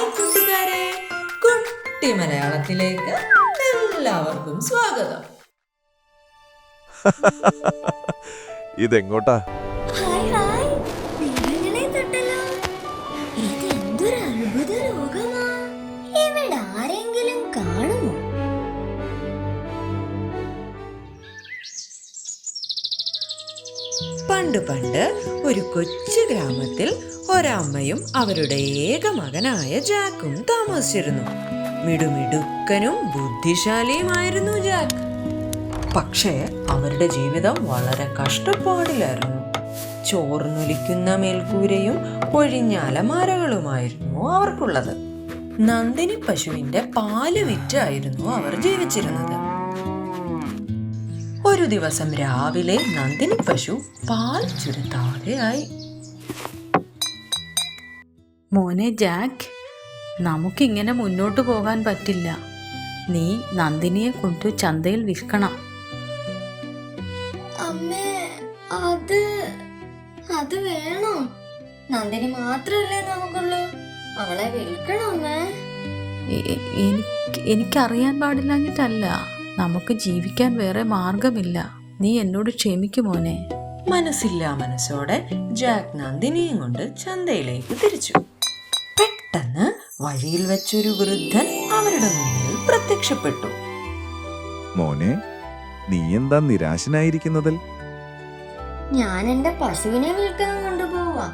Hi കൂട്ടുകാരെ, കുട്ടി മലയാളത്തിലേക്ക് എല്ലാവർക്കും സ്വാഗതം. ഇതെങ്ങോട്ടാ? ഹായ് ഹായ്, നിങ്ങളെ തൊട്ടല്ലോ. ഇതെന്തൊരു അത്ഭുത ലോകമാ. ഇവിടെ ആരെങ്കിലും കാണുമോ? പണ്ട് പണ്ട് ഒരു കൊച്ചു ഗ്രാമത്തിൽ ഒരമ്മയും അവരുടെ ഏക മകനായ ജാക്കും താമസിച്ചിരുന്നു. മിടുമിടുക്കനും ബുദ്ധിശാലിയുമായിരുന്നു ജാക്ക്. പക്ഷേ അവരുടെ ജീവിതം വളരെ കഷ്ടപ്പാടിലായിരുന്നു. ചോർന്നൊലിക്കുന്ന മേൽക്കൂരയും ഒഴിഞ്ഞ അലമാരകളുമായിരുന്നു അവർക്കുള്ളത്. നന്ദിനി പശുവിന്റെ പാല് വിറ്റായിരുന്നു അവർ ജീവിച്ചിരുന്നത്. ഒരു ദിവസം രാവിലെ നന്ദിനി പശു പാൽ ചുരുത്താതെയായി. മോനെ ജാക്ക്, നമുക്കിങ്ങനെ മുന്നോട്ട് പോകാൻ പറ്റില്ല. നീ നന്ദിനിയെ കൊണ്ട് ചന്തയിൽ വിൽക്കണം. അമ്മേ, അത് വേണോ? നന്ദിനി മാത്രല്ലേ നമുക്കുള്ളൂ. അവളെ വിൽക്കണോ അമ്മേ? എനിക്കറിയാൻ പാടില്ലാഞ്ഞിട്ടല്ല. നമുക്ക് ജീവിക്കാൻ വേറെ മാർഗമില്ല. നീ എന്നോട് ക്ഷമിക്കു മോനെ. മനസ്സില്ലാ മനസ്സോടെ ജാക്ക് നന്ദിനിയും കൊണ്ട് ചന്തയിലേക്ക് തിരിച്ചു. പെട്ടെന്ന് വഴിയിൽ വെച്ചൊരു വൃദ്ധൻ അവരുടെ മുന്നിൽ പ്രത്യക്ഷപ്പെട്ടു. മോനെ, നീ എന്താ നിരാശനായിരിക്കുന്നത്? ഞാൻ എന്റെ പശുവിനെ വിൽക്കാൻ കൊണ്ടുപോവാ.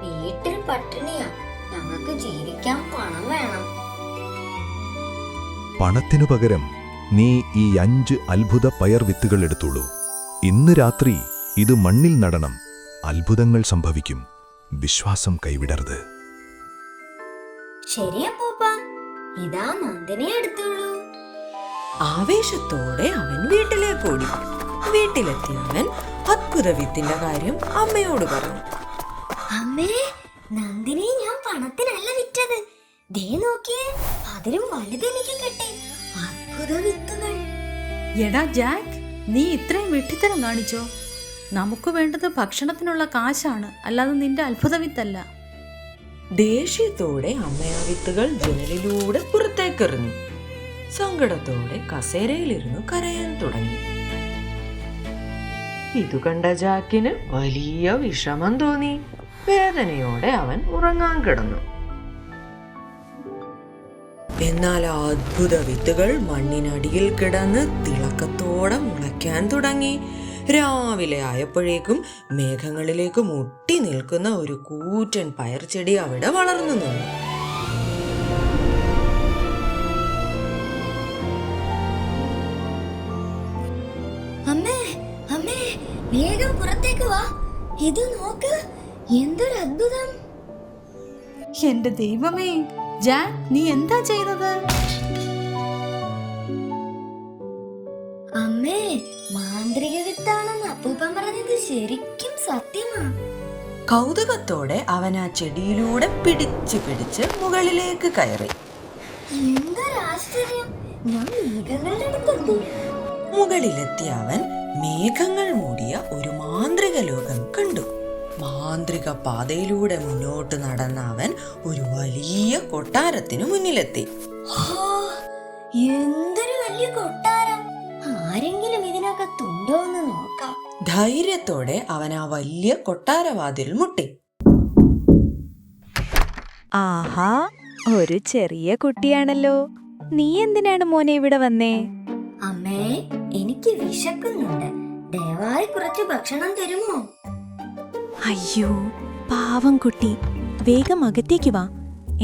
വീട്ടിൽ പട്ടിണിയാ. ഞങ്ങൾക്ക് ജീവിക്കാൻ പണം വേണം. പണത്തിനു പകരം നീ ഈ 5 അത്ഭുത പയർ വിത്തുകൾ എടുത്തോളൂ. ഇന്ന് രാത്രി ഇത് മണ്ണിൽ നടണം. അത്ഭുതങ്ങൾ സംഭവിക്കും. വിശ്വാസം കൈവിടരുത്. ശരിയപ്പൂപ്പ, ഇതാ നന്ദിനി എടുത്തോളൂ. ആവേശത്തോടെ അവൻ വീട്ടിലേക്ക് ഓടി. വീട്ടിലെത്തിയ അവൻ അത്ഭുത വിത്തിന്റെ കാര്യം അമ്മയോട് പറഞ്ഞു. അമ്മേ, നന്ദിനി ഞാൻ പണത്തിനല്ല വിറ്റത്. ദേ നോക്കിയേ, അതിലും വലുതെനിക്ക് കിട്ടി. അത്ഭുത വിത്തുകൾ. എടാ ജാക്ക്, നീ ഇത്രയും വിഡ്ഢിത്തരം കാണിച്ചോ? നമുക്ക് വേണ്ടത് ഭക്ഷണത്തിനുള്ള കാശാണ്, അല്ലാതെ നിന്റെ അത്ഭുത വിത്തല്ല. ദേഷ്യത്തോടെ അമ്മ ആ വിത്തുകൾ ജനലിലൂടെ പുറത്തേക്കെറിഞ്ഞു. സങ്കടത്തോടെ കസേരയിലിരുന്നു കരയാൻ തുടങ്ങി. ഇതു കണ്ട ജാക്കിന് വലിയ വിഷമം തോന്നി. വേദനയോടെ അവൻ ഉറങ്ങാൻ കിടന്നു. എന്നാൽ ആ അത്ഭുത വിത്തുകൾ മണ്ണിനടിയിൽ കിടന്ന് തിളക്കത്തോടെ മുളയ്ക്കാൻ തുടങ്ങി. രാവിലെ ആയപ്പോഴേക്കും മേഘങ്ങളിലേക്ക് മുട്ടി നിൽക്കുന്ന ഒരു കൂറ്റൻ പയർച്ചെടി അവിടെ വളർന്നു നിന്നു. അമ്മേ, അമ്മേ, വേഗം പുറത്തേക്ക് വാ. ഇത് നോക്ക്, എന്തൊരു അത്ഭുതം. എന്റെ ദൈവമേ, ജാക്ക്, നീ എന്താ ചെയ്തത്? അമ്മേ, മാന്ത്രിക വിത്താണെന്ന് അപ്പൂപ്പൻ പറഞ്ഞത് ശരിക്കും സത്യമാണ്. കൗതുകത്തോടെ അവൻ ആ ചെടിയിലൂടെ പിടിച്ച് മുകളിലേക്ക് കയറി. എന്തൊരു ആശ്ചര്യം! ഞാൻ മേഘങ്ങളുടെ അടുത്തെത്തി. മുകളിലെത്തിയ അവൻ മേഘങ്ങൾ മൂടിയ ഒരു മാന്ത്രിക ലോകം കണ്ടു. മാന്ത്രിക പാതയിലൂടെ മുന്നോട്ട് നടന്ന അവൻ ഒരു വലിയ കൊട്ടാരത്തിനു മുന്നിലെത്തി. എന്തൊരു വലിയ കൊട്ടാരം! ആരെങ്കിലും ഇതിനകത്തുണ്ടോ എന്ന് നോക്കാം. ധൈര്യത്തോടെ അവൻ ആ വലിയ കൊട്ടാരവാതിൽ മുട്ടി. ആഹാ, ഒരു ചെറിയ കുട്ടിയാണല്ലോ. നീ എന്തിനാണ് മോനെ ഇവിടെ വന്നേ? അമ്മേ, എനിക്ക് വിശക്കുന്നുണ്ട്. ദയവായി കുറച്ച് ഭക്ഷണം തരുമോ? അയ്യോ, പാവം കുട്ടി, വേഗം അകത്തേക്ക് വാ.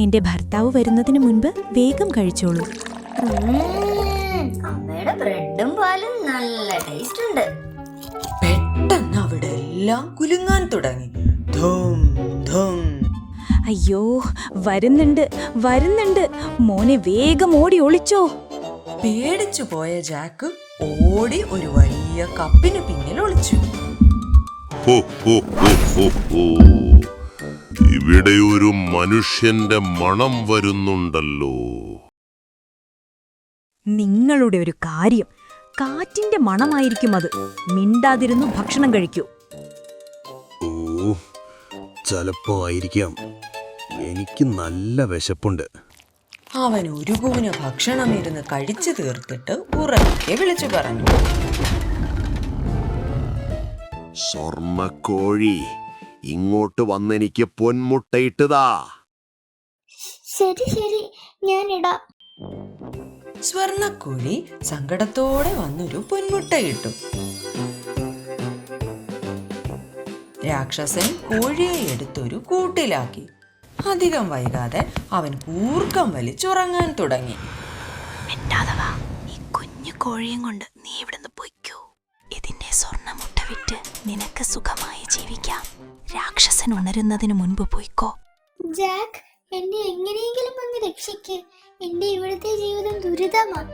എന്റെ ഭർത്താവ് വരുന്നതിന് മുൻപ് വേഗം കഴിച്ചോളൂ. അമ്മയുടെ ബ്രെഡും പാലും നല്ല ടേസ്റ്റ് ഉണ്ട്. പെട്ടെന്ന് അവിടെ എല്ലാം കുലുങ്ങാൻ തുടങ്ങി. ധും ധും. അയ്യോ, വരുന്നുണ്ട്. മോനെ വേഗം ഓടി ഒളിച്ചോ. പേടിച്ചു പോയ ജാക്ക് ഓടി ഒരു വലിയ കപ്പിന് പിന്നിൽ ഒളിച്ചു. ഇവിടെ ഒരു മനുഷ്യന്റെ മണം വരുന്നുണ്ടല്ലോ. നിങ്ങളുടെ ഒരു കാര്യം, കാറ്റിന്റെ മണമായിരിക്കും അത്. മിണ്ടാതിരുന്നു ഭക്ഷണം കഴിക്കൂ. ചിലപ്പോ ആയിരിക്കാം. എനിക്ക് നല്ല വിശപ്പുണ്ട്. അവൻ ഒരു കൂന ഭക്ഷണം ഇരുന്ന് കഴിച്ചു തീർത്തിട്ട് ഉറക്കെ വിളിച്ചു പറഞ്ഞു. സ്വർണ്ണക്കോഴി, ഇങ്ങോട്ട് വന്നെനിക്ക് പൊന്മുട്ടയിട്ടതാ. ശരി ശരി, ഞാൻ ഇടാം. സ്വർണ്ണക്കോഴി സങ്കടത്തോടെ വന്നൊരു പൊന്മുട്ടയിട്ടു. രാക്ഷസൻ കോഴിയെ എടുത്തൊരു കൂട്ടിലാക്കി. അധികം വൈകാതെ അവൻ കൂർക്കം വലിച്ചുറങ്ങാൻ തുടങ്ങി. മിണ്ടാതവാ, ഈ കുഞ്ഞു കോഴിയും കൊണ്ട് നീ ഇവിടുന്ന് പൊയ്ക്കോ. ഇതിന്റെ സ്വർണ്ണമുട്ട വിറ്റ് നിനക്ക് സുഖമായി ജീവിക്കാം. രാക്ഷസൻ ഉണരുന്നതിന് മുൻപ് പൊയ്ക്കോ. ജാക്ക്, എന്നെ എങ്ങനെയെങ്കിലും ഒന്ന് രക്ഷിക്ക്. എന്റെ ഇവിടുത്തെ ജീവിതം ദുരിതമാണ്.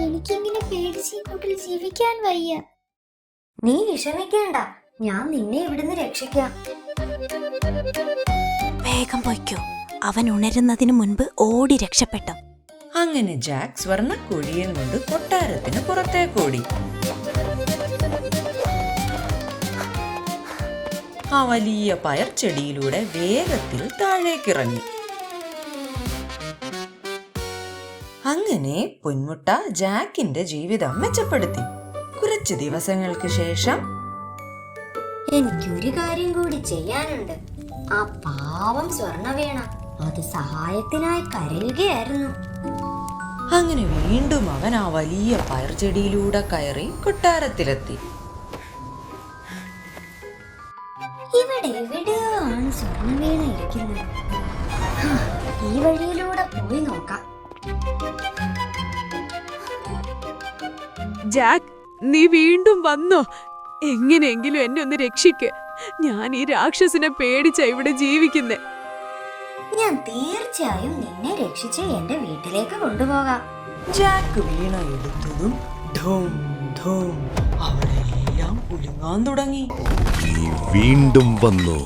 എനിക്കിങ്ങനെ പേടിച്ച് കൂട്ടിൽ ജീവിക്കാൻ വയ്യ. നീ വിഷമിക്കേണ്ട, ഞാൻ നിന്നെ ഇവിടുന്ന് രക്ഷിക്കാം. വേഗം പൊയ്ക്കോ. അവൻ ഉണരുന്നതിന് മുൻപ് ഓടി രക്ഷപ്പെട്ടു. അങ്ങനെ ജാക്ക് സ്വർണ്ണക്കോഴിയെ കൊണ്ട് കൊട്ടാരത്തിന് പുറത്തേക്കോടി. ആ വലിയ പയർ ചെടിയിലൂടെ വേഗത്തിൽ താഴേക്കിറങ്ങി. അങ്ങനെ പൊന്മുട്ട ജാക്കിന്റെ ജീവിതം മെച്ചപ്പെടുത്തി. കുറച്ച് ദിവസങ്ങൾക്ക് ശേഷം എനിക്കൊരു കാര്യം കൂടി ചെയ്യാനുണ്ട്. ആ പാവം സ്വർണവീണ അത് സഹായത്തിനായി കരയുകയായിരുന്നു. അങ്ങനെ വീണ്ടും അവൻ ആ വലിയ പയർ ചെടിയിലൂടെ കയറി കൊട്ടാരത്തിലെത്തി. ഇവിടെ എവിടെയാണ് സ്വർണവീണ ഇരിക്കുന്നത്? ഈ വഴിയിലൂടെ പോയി നോക്കാം. ജാക്ക്, നീ വീണ്ടും വന്നോ? എങ്ങനെയെങ്കിലും എന്നെ ഒന്ന് രക്ഷിക്ക്. ഞാൻ ഈ രാക്ഷസിനെ പേടിച്ചാ ഇവിടെ ജീവിക്കുന്നേ. ഞാൻ തീർച്ചയായും നിന്നെ രക്ഷിച്ച് എന്റെ വീട്ടിലേക്ക് കൊണ്ടുപോകാം. ജാക്ക് വീണ എടുത്തതും ധൂം ധൂം അവിടെയെല്ലാം കുലുങ്ങാൻ തുടങ്ങി. നീ വീണ്ടും വന്നു.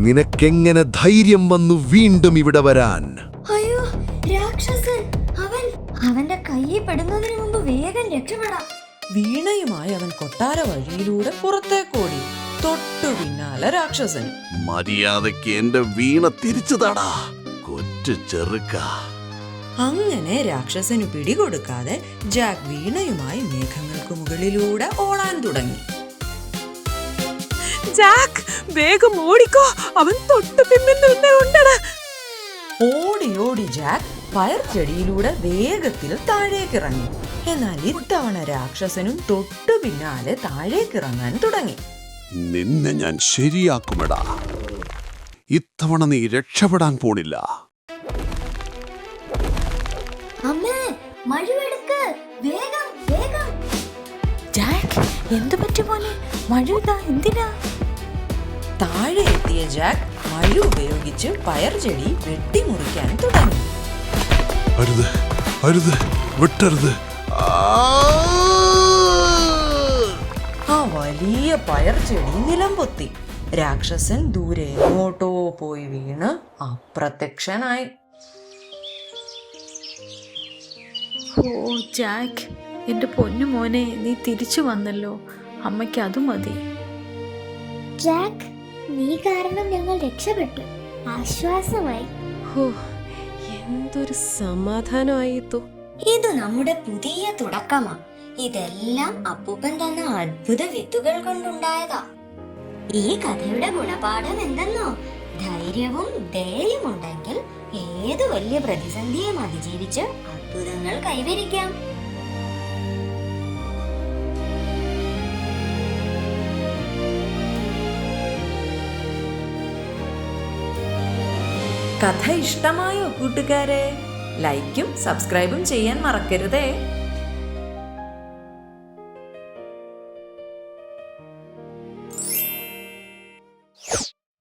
നിനക്കെങ്ങനെ ധൈര്യം വന്നു വീണ്ടും ഇവിടെ വരാൻ? അയ്യോ, രാക്ഷസൻ! അവന്റെ കയ്യിൽ പെടുന്നതിന് മുമ്പ് വേഗം രക്ഷപ്പെടാം. വീണയുമായി അവൻ കൊട്ടാര വഴിയിലൂടെ പുറത്തേക്കോടി. തൊട്ടു പിന്നാലെ രാക്ഷസൻ. മര്യാദയ്ക്ക് എന്റെ വീണ തിരിച്ചു തടാ, കൊച്ചു ചെറുക്ക. അങ്ങനെ രാക്ഷസന് പിടികൊടുക്കാതെ ജാക്ക് വീണയുമായി മേഘങ്ങൾക്ക് മുകളിലൂടെ ഓടാൻ തുടങ്ങി. ജാക്ക്, വേഗം ഓടിക്കോ. അവൻ തൊട്ടു പിന്നിൽ നിന്നേ ഉണ്ടടാ. ഓടി ഓടി ജാക്ക് പയർ ചെടിയിലൂടെ വേഗത്തിൽ താഴേക്കിറങ്ങി. എന്നാൽ ഇത്തവണ രാക്ഷസനും തൊട്ടു പിന്നാലെ താഴേക്കിറങ്ങാൻ തുടങ്ങി. നിന്നെ ഞാൻ ശരിയാക്കുമെടാ. ഇത്തവണ നീ രക്ഷപ്പെടാൻ പോണില്ല. അമ്മേ, മഴുവെടുക്ക്, വേഗം വേഗം. ജാക്ക്, എന്തു പറ്റി പോലെ? മഴ എന്തിനാ? താഴെ എത്തിയ ജാക്ക് മഴ ഉപയോഗിച്ച് പയർ ചെടി വെട്ടിമുറിക്കാൻ തുടങ്ങി. അരുത്, അരുത്, വിട്ടരുത്. ആ വലിയ പയർ ചെടി നിലംപൊത്തി. രാക്ഷസൻ ദൂരെ എങ്ങോട്ടോ പോയി വീണ് അപ്രത്യക്ഷനായി. ഓ ജാക്ക്, എന്റെ പൊന്നു മോനെ, നീ തിരിച്ചു വന്നല്ലോ. അമ്മയ്ക്ക് അത് മതി. ജാക്ക്, നീ കാരണം ഞങ്ങൾ രക്ഷപ്പെട്ടു. ആശ്വാസമായി. ഹോ, എന്തൊരു സമാധാനമായിത്തോ. ഇത് നമ്മുടെ പുതിയ തുടക്കമാ. ഇതെല്ലാം അപ്പൂപ്പൻ തന്ന അത്ഭുത വിത്തുകൾ കൊണ്ടുണ്ടായതാ. ഈ കഥയുടെ ഗുണപാഠം എന്തെന്നോ? ധൈര്യവും ദയയും ഉണ്ടെങ്കിൽ ഏത് വലിയ പ്രതിസന്ധിയും അതിജീവിച്ച് അത്ഭുതങ്ങൾ കൈവരിക്കാം. കഥ ഇഷ്ടമായോ കൂട്ടുകാരെ? ലൈക്കും സബ്സ്ക്രൈബും ചെയ്യാൻ മറക്കരുതേ.